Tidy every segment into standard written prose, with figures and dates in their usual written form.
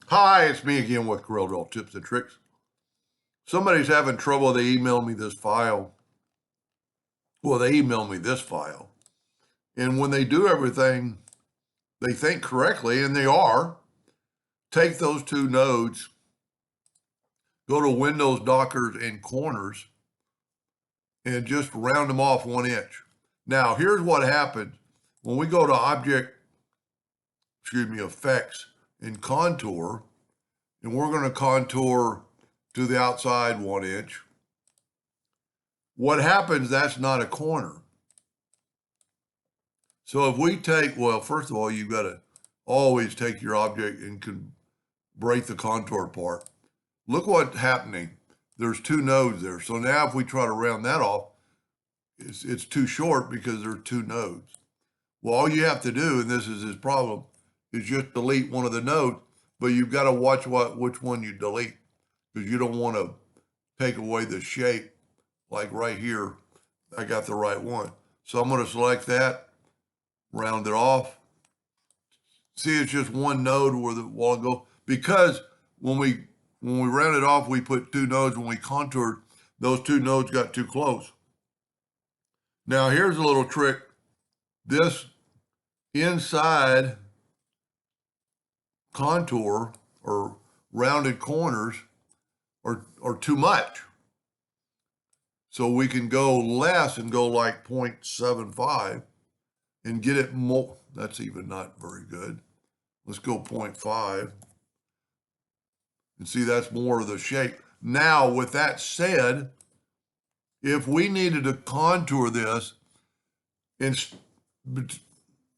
Hi, it's me again with Corel Tips and Tricks. Somebody's having trouble. They emailed me this file. Well, they emailed me this file. And when they do everything, they think correctly, and they are. Take those two nodes, go to Windows, Dockers, and Corners, and just round them off 1 inch. Now, here's what happens. When we go to Effects, and Contour, and we're going to contour to the outside 1 inch. What happens, that's not a corner. So if we take, well, first of all, you've got to always take your object and can break the contour apart. Look what's happening. There's two nodes there. So now if we try to round that off, it's too short because there's two nodes. Well, all you have to do, and this is his problem, is just delete one of the nodes, but you've got to watch which one you delete because you don't want to take away the shape. Like right here, I got the right one. So I'm going to select that, round it off. See, it's just one node where the wall go, because when we round it off, we put two nodes. When we contoured, those two nodes got too close. Now here's a little trick. This inside contour or rounded corners are too much. So we can go less and go like 0.75 and get it more. That's even not very good. Let's go 0.5. And see, that's more of the shape. Now, with that said, if we needed to contour this,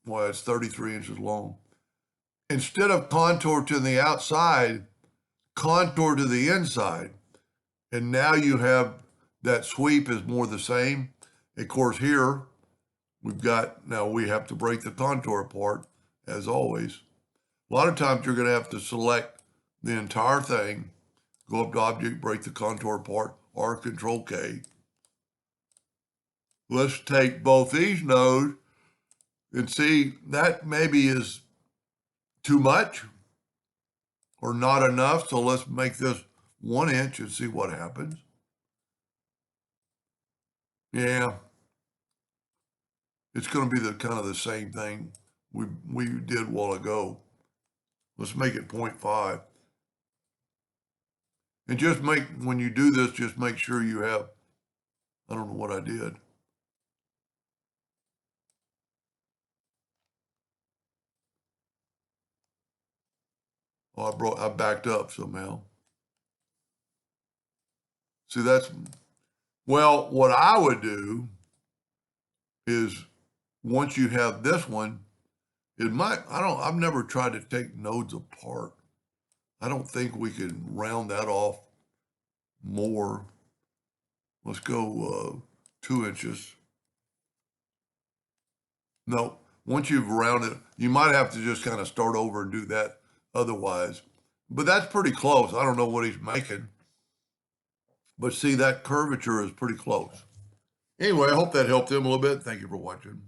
well, it's 33 inches long. Instead of contour to the outside, contour to the inside. And now you have that sweep is more the same. Of course, here now we have to break the contour apart, as always. A lot of times you're going to have to select the entire thing, go up to Object, break the contour apart, or Control K. Let's take both these nodes and see that maybe is too much or not enough. So let's make this 1 inch and see what happens. Yeah, it's going to be the kind of the same thing we did a while ago. Let's make it 0.5. And just when you do this, just make sure you have, I don't know what I did. Oh, I backed up somehow. See, well, what I would do is once you have this one, I've never tried to take nodes apart. I don't think we can round that off more. Let's go 2 inches. No, once you've rounded, you might have to just kind of start over and do that otherwise. But that's pretty close. I don't know what he's making. But see, that curvature is pretty close. Anyway, I hope that helped him a little bit. Thank you for watching.